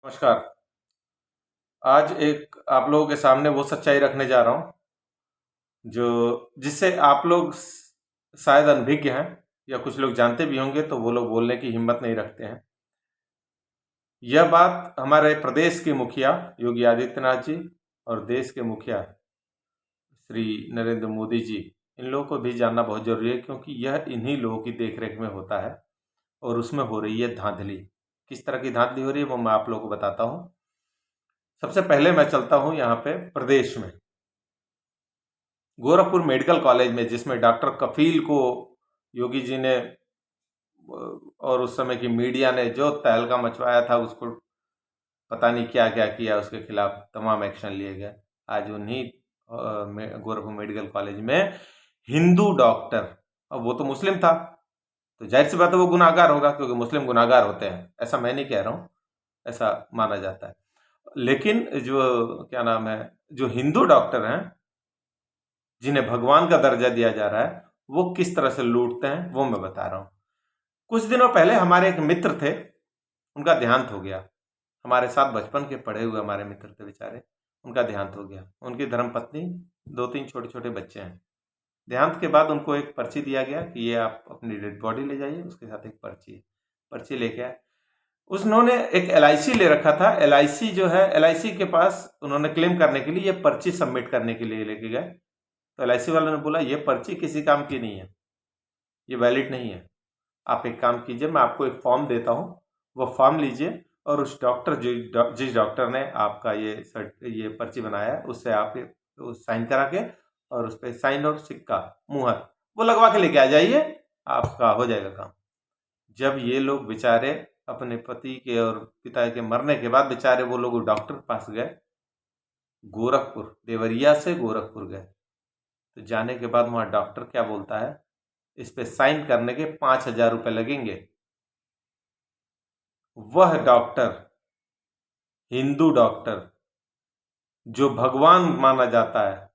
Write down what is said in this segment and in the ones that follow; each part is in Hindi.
नमस्कार। आज एक आप लोगों के सामने वो सच्चाई रखने जा रहा हूँ जो जिससे आप लोग शायद अनभिज्ञ हैं या कुछ लोग जानते भी होंगे तो वो लोग बोलने की हिम्मत नहीं रखते हैं। यह बात हमारे प्रदेश के मुखिया योगी आदित्यनाथ जी और देश के मुखिया श्री नरेंद्र मोदी जी, इन लोगों को भी जानना बहुत जरूरी है क्योंकि यह इन्हीं लोगों की देखरेख में होता है और उसमें हो रही है धांधली। किस तरह की धांधली हो रही है वो मैं आप लोगों को बताता हूँ। सबसे पहले मैं चलता हूँ यहाँ पे प्रदेश में, गोरखपुर मेडिकल कॉलेज में, जिसमें डॉक्टर कफील को योगी जी ने और उस समय की मीडिया ने जो तहलका मचवाया था, उसको पता नहीं क्या क्या किया, उसके खिलाफ तमाम एक्शन लिए गए। आज उन्हीं गोरखपुर मेडिकल कॉलेज में हिंदू डॉक्टर, अब वो तो मुस्लिम था तो जाहिर सी बात है वो गुनाहगार होगा क्योंकि मुस्लिम गुनाहगार होते हैं, ऐसा मैं नहीं कह रहा हूँ, ऐसा माना जाता है। लेकिन जो क्या नाम है, जो हिंदू डॉक्टर हैं जिन्हें भगवान का दर्जा दिया जा रहा है, वो किस तरह से लूटते हैं वो मैं बता रहा हूँ। कुछ दिनों पहले हमारे एक मित्र थे, उनका देहांत हो गया। हमारे साथ बचपन के पढ़े हुए हमारे मित्र थे बेचारे, उनका देहांत हो गया। उनकी धर्मपत्नी, 2-3 छोटे छोटे बच्चे हैं। देहांत के बाद उनको एक पर्ची दिया गया कि ये आप अपनी डेड बॉडी ले जाइए, उसके साथ एक पर्ची लेके आए। उन्होंने एक LIC ले रखा था। LIC जो है, LIC के पास उन्होंने क्लेम करने के लिए ये पर्ची सबमिट करने के लिए लेके गए तो LIC वालों ने बोला ये पर्ची किसी काम की नहीं है, ये वैलिड नहीं है। आप एक काम कीजिए, मैं आपको एक फॉर्म देता हूँ, वो फॉर्म लीजिए और उस डॉक्टर जिस डॉक्टर ने आपका ये पर्ची बनाया है उससे आप साइन करा के और उस पर साइन और सिक्का मुहर वो लगवा के लेके आ जाइए, आपका हो जाएगा काम। जब ये लोग बेचारे अपने पति के और पिता के मरने के बाद बेचारे वो लोग डॉक्टर के पास गए, गोरखपुर, देवरिया से गोरखपुर गए, तो जाने के बाद वहां डॉक्टर क्या बोलता है, इस पे साइन करने के 5,000 रुपये लगेंगे। वह डॉक्टर, हिंदू डॉक्टर जो भगवान माना जाता है,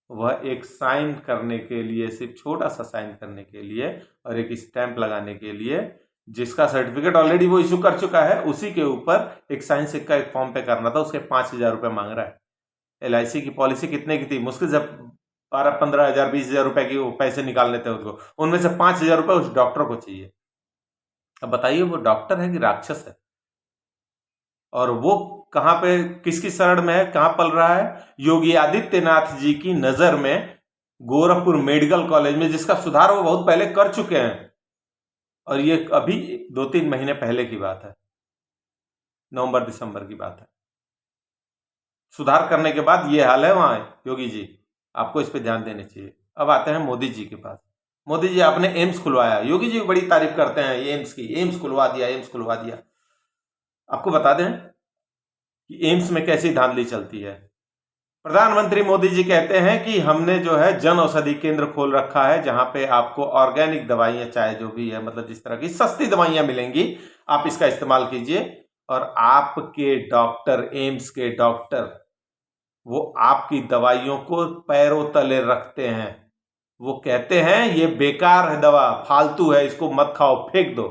वह एक साइन करने के लिए, सिर्फ छोटा सा साइन करने के लिए और एक स्टैंप लगाने के लिए, जिसका सर्टिफिकेट ऑलरेडी वो इशू कर चुका है, उसी के ऊपर एक साइन सिक्का एक फॉर्म पे करना था, उसके 5,000 रुपये मांग रहा है। LIC की पॉलिसी कितने की थी? मुश्किल से 12-15,000 20,000 रुपए की वो पैसे निकालने थे उसको, उनमें से 5,000 रुपये उस डॉक्टर को चाहिए। अब बताइए वो डॉक्टर है कि राक्षस है? और वो कहां पे, किसकी शरण में है, कहां पल रहा है? योगी आदित्यनाथ जी की नजर में गोरखपुर मेडिकल कॉलेज में, जिसका सुधार वो बहुत पहले कर चुके हैं। और ये अभी 2-3 महीने पहले की बात है, नवंबर दिसंबर की बात है। सुधार करने के बाद ये हाल है वहां। योगी जी, आपको इस पे ध्यान देने चाहिए। अब आते हैं मोदी जी के पास। मोदी जी, आपने एम्स खुलवाया, योगी जी बड़ी तारीफ करते हैं एम्स की, एम्स खुलवा दिया, एम्स खुलवा दिया। आपको बता दें कि एम्स में कैसी धांधली चलती है। प्रधानमंत्री मोदी जी कहते हैं कि हमने जो है जन औषधि केंद्र खोल रखा है, जहां पे आपको ऑर्गेनिक दवाइयां, चाहे जो भी है, मतलब जिस तरह की सस्ती दवाइयां मिलेंगी, आप इसका इस्तेमाल कीजिए। और आपके डॉक्टर, एम्स के डॉक्टर, वो आपकी दवाइयों को पैरों तले रखते हैं। वो कहते हैं ये बेकार है, दवा फालतू है, इसको मत खाओ, फेंक दो।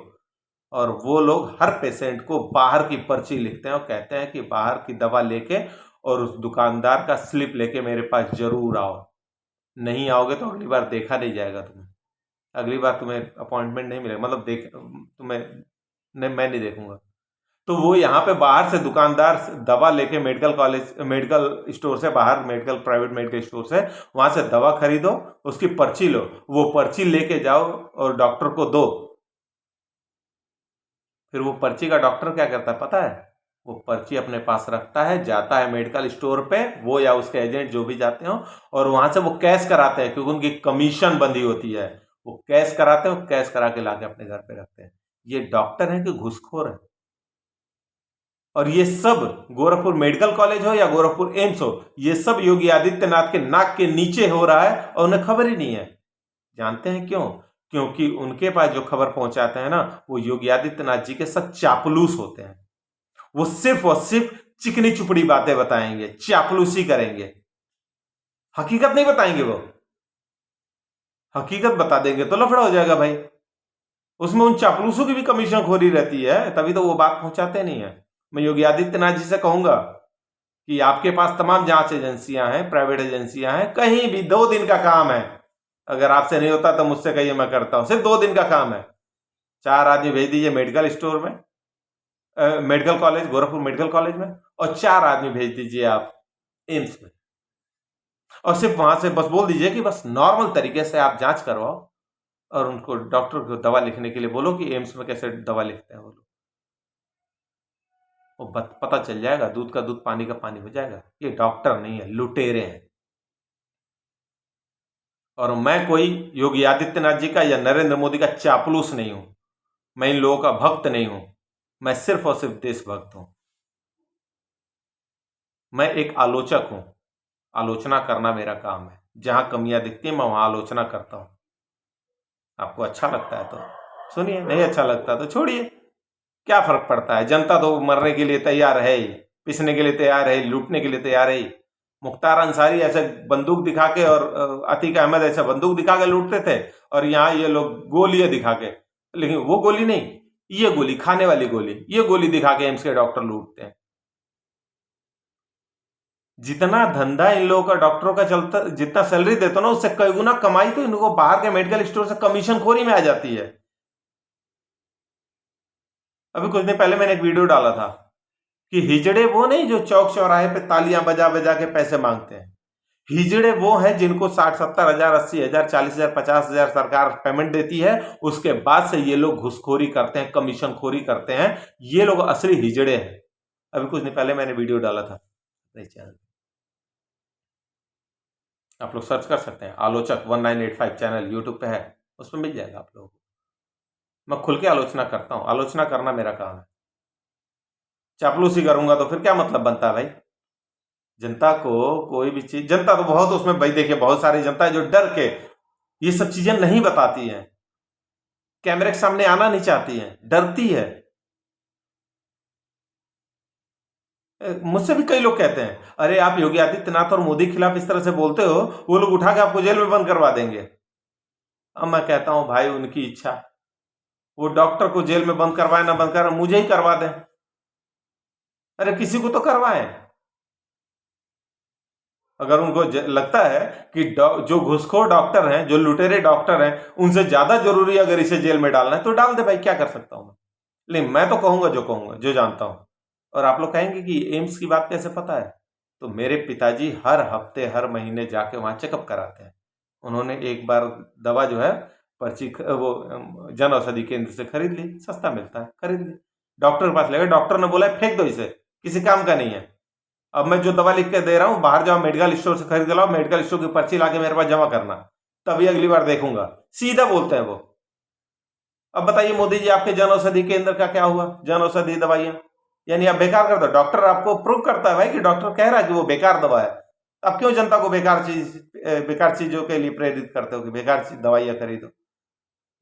और वो लोग हर पेशेंट को बाहर की पर्ची लिखते हैं और कहते हैं कि बाहर की दवा लेके और उस दुकानदार का स्लिप लेके मेरे पास जरूर आओ, नहीं आओगे तो अगली बार देखा नहीं जाएगा तुम्हें, अगली बार तुम्हें अपॉइंटमेंट नहीं मिलेगा, मतलब देख तुम्हें नहीं, मैं नहीं देखूंगा। तो वो यहाँ पे बाहर से दुकानदार दवा लेके मेडिकल कॉलेज, मेडिकल स्टोर से बाहर, मेडिकल प्राइवेट मेडिकल स्टोर से वहां से दवा खरीदो, उसकी पर्ची लो, वो पर्ची लेके जाओ और डॉक्टर को दो। फिर वो पर्ची का डॉक्टर क्या करता है पता है? वो पर्ची अपने पास रखता है, जाता है मेडिकल स्टोर पे, वो या उसके एजेंट जो भी जाते हो, और वहां से वो कैश कराते हैं क्योंकि उनकी कमीशन बंधी होती है। वो कैश कराते हैं, कैश करा के लाके अपने घर पे रखते हैं। ये डॉक्टर है कि घूसखोर है? और ये सब गोरखपुर मेडिकल कॉलेज हो या गोरखपुर एम्स हो, ये सब योगी आदित्यनाथ के नाक के नीचे हो रहा है और उन्हें खबर ही नहीं है। जानते हैं क्यों? क्योंकि उनके पास जो खबर पहुंचाते हैं ना, वो योगी आदित्यनाथ जी के साथ चापलूस होते हैं। वो सिर्फ और सिर्फ चिकनी चुपड़ी बातें बताएंगे, चापलूसी करेंगे, हकीकत नहीं बताएंगे। वो हकीकत बता देंगे तो लफड़ा हो जाएगा भाई। उसमें उन चापलूसों की भी कमीशन खोरी रहती है, तभी तो वो बात पहुंचाते नहीं है। मैं योगी आदित्यनाथ जी से कहूंगा कि आपके पास तमाम जांच एजेंसियां हैं, प्राइवेट एजेंसियां हैं, कहीं भी 2 दिन का काम है, अगर आपसे नहीं होता तो मुझसे कहिए, मैं करता हूं। सिर्फ 2 दिन का काम है, 4 आदमी भेज दीजिए मेडिकल स्टोर में, medical college, Gorakhpur medical college में, और 4 आदमी भेज दीजिए आप एम्स में, और सिर्फ वहां से बस बोल दीजिए कि बस नॉर्मल तरीके से आप जांच करवाओ, और उनको डॉक्टर को दवा लिखने के लिए बोलो कि एम्स में कैसे दवा लिखते हैं वो लोग। वो पता चल जाएगा, दूध का दूध पानी का पानी हो जाएगा। ये डॉक्टर नहीं है, लुटेरे हैं। और मैं कोई योगी आदित्यनाथ जी का या नरेंद्र मोदी का चापलूस नहीं हूं, मैं इन लोगों का भक्त नहीं हूं, मैं सिर्फ और सिर्फ देशभक्त हूं। मैं एक आलोचक हूं, आलोचना करना मेरा काम है। जहां कमियां दिखती हैं मैं वहां आलोचना करता हूं। आपको अच्छा लगता है तो सुनिए, नहीं अच्छा लगता तो छोड़िए, क्या फर्क पड़ता है। जनता तो मरने के लिए तैयार है ही, पिसने के लिए तैयार है, लूटने के लिए तैयार है ही। मुख्तार अंसारी ऐसे बंदूक दिखा के और अतीक अहमद ऐसे बंदूक दिखा के लूटते थे, और यहाँ ये लोग गोलियां दिखा के, लेकिन वो गोली नहीं, ये गोली, खाने वाली गोली, ये गोली दिखा के एम्स के डॉक्टर लूटते हैं। जितना धंधा इन लोगों का डॉक्टरों का चलता, जितना सैलरी देते ना, उससे कई गुना कमाई तो इनको बाहर के मेडिकल स्टोर से कमीशन खोरी में आ जाती है। अभी कुछ दिन पहले मैंने एक वीडियो डाला था कि हिजड़े वो नहीं जो चौक चौराहे पे तालियां बजा बजा के पैसे मांगते हैं। हिजड़े वो हैं जिनको 60-70 हजार, 80 हजार, 40 हजार, 50 हजार सरकार पेमेंट देती है, उसके बाद से ये लोग घुसखोरी करते हैं, कमीशन खोरी करते हैं। ये लोग असली हिजड़े हैं। अभी कुछ दिन पहले मैंने वीडियो डाला था चैनल, आप लोग सर्च कर सकते हैं, आलोचक 1985 चैनल यूट्यूब पे है, उसमें मिल जाएगा आप लोगों को। मैं खुल के आलोचना करता हूं, आलोचना करना मेरा काम है। चापलूसी करूंगा तो फिर क्या मतलब बनता है भाई। जनता को कोई भी चीज, जनता तो बहुत उसमें भाई देखिए, बहुत सारी जनता है जो डर के ये सब चीजें नहीं बताती है, कैमरे के सामने आना नहीं चाहती है, डरती है। मुझसे भी कई लोग कहते हैं, अरे आप योगी आदित्यनाथ और मोदी के खिलाफ इस तरह से बोलते हो, वो लोग उठा के आपको जेल में बंद करवा देंगे। अब मैं कहता हूं भाई, उनकी इच्छा, वो डॉक्टर को जेल में बंद करवाए ना बंद करवाए, मुझे ही करवा दें। अरे किसी को तो करवाएं। अगर उनको लगता है कि जो घुसखोर डॉक्टर हैं, जो लुटेरे डॉक्टर हैं, उनसे ज्यादा जरूरी अगर इसे जेल में डालना है तो डाल दे भाई, क्या कर सकता हूं मैं। लेकिन मैं तो कहूंगा जो जानता हूं। और आप लोग कहेंगे कि एम्स की बात कैसे पता है, तो मेरे पिताजी हर हफ्ते हर महीने जाके वहां चेकअप कराते हैं। उन्होंने एक बार दवा जो है पर्ची वो जन औषधि केंद्र से खरीद ली, सस्ता मिलता है, खरीद ली। डॉक्टर के पास ले गए, डॉक्टर ने बोला फेंक दो इसे, किसी काम का नहीं है। अब मैं जो दवा लिख के दे रहा हूं, बाहर जाओ मेडिकल स्टोर से खरीद लाओ, मेडिकल स्टोर की पर्ची लाके मेरे पास जमा करना, तभी अगली बार देखूंगा। सीधा बोलते हैं वो। अब बताइए मोदी जी, आपके जन औषधि केंद्र का क्या हुआ, जन औषधि दवाइयां, यानी आप बेकार कर दो। डॉक्टर आपको प्रूव करता है भाई कि डॉक्टर कह रहा है कि वो बेकार दवा है, अब क्यों जनता को बेकार चीजों के लिए प्रेरित करते हो कि बेकार दवाइयां खरीदो।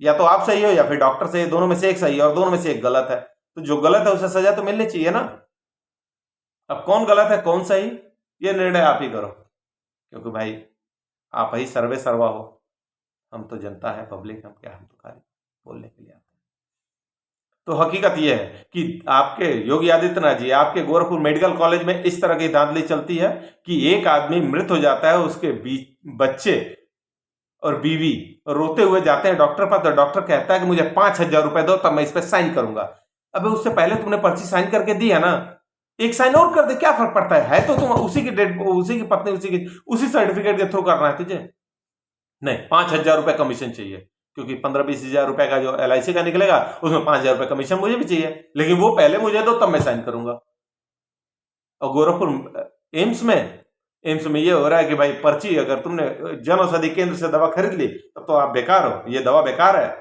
या तो आप सही हो या फिर डॉक्टर सही है, दोनों में से एक सही है और दोनों में से एक गलत है, तो जो गलत है उसे सजा तो मिलनी चाहिए ना। अब कौन गलत है कौन सही, ये निर्णय आप ही करो, क्योंकि भाई आप ही सर्वे सर्वा हो, हम तो जनता है, पब्लिक, हम क्या, हम तो खाली बोलने के लिए आते हैं। तो हकीकत यह है कि आपके योगी आदित्यनाथ जी, आपके गोरखपुर मेडिकल कॉलेज में इस तरह की धांधली चलती है कि एक आदमी मृत हो जाता है, उसके बच्चे और बीवी रोते हुए जाते हैं डॉक्टर पास, तो डॉक्टर कहता है कि मुझे 5,000 रुपए दो तब मैं इस पर साइन करूंगा। अबे उससे पहले तुमने पर्ची साइन करके दी है ना, एक साइन और कर दे, क्या फर्क पड़ता है तो तुम उसी की डेट, उसी की पत्नी, उसी सर्टिफिकेट के थ्रू करना है तुझे। नहीं, 5,000 रुपए कमीशन चाहिए, क्योंकि 15-20 हजार रुपए का जो LIC का निकलेगा उसमें 5,000 रुपए कमीशन मुझे भी चाहिए, लेकिन वो पहले मुझे दो तब मैं साइन करूंगा। और गोरखपुर एम्स में ये हो रहा है कि भाई पर्ची, अगर तुमने जन औषधि केंद्र से दवा खरीद ली तब तो आप बेकार हो, ये दवा बेकार है,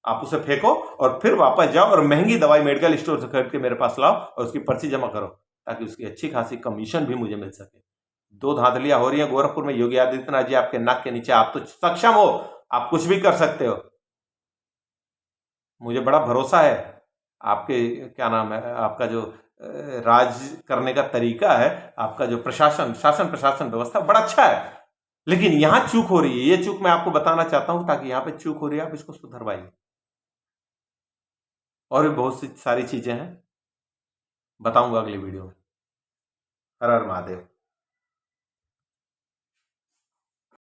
आप उसे फेंको और फिर वापस जाओ और महंगी दवाई मेडिकल स्टोर से खरीद के मेरे पास लाओ और उसकी पर्ची जमा करो, ताकि उसकी अच्छी खासी कमीशन भी मुझे मिल सके। दो धांधलियां हो रही है गोरखपुर में। योगी आदित्यनाथ जी आपके नाक के नीचे, आप तो सक्षम हो, आप कुछ भी कर सकते हो, मुझे बड़ा भरोसा है। आपके क्या नाम है, आपका जो राज करने का तरीका है, आपका जो शासन प्रशासन व्यवस्था बड़ा अच्छा है, लेकिन यहां चूक हो रही है। ये चूक मैं आपको बताना चाहता हूं, ताकि यहां पे चूक हो रही है आप इसको सुधरवाइए। और भी बहुत सी सारी चीजें हैं। बताऊंगा अगली वीडियो में। हर हर महादेव।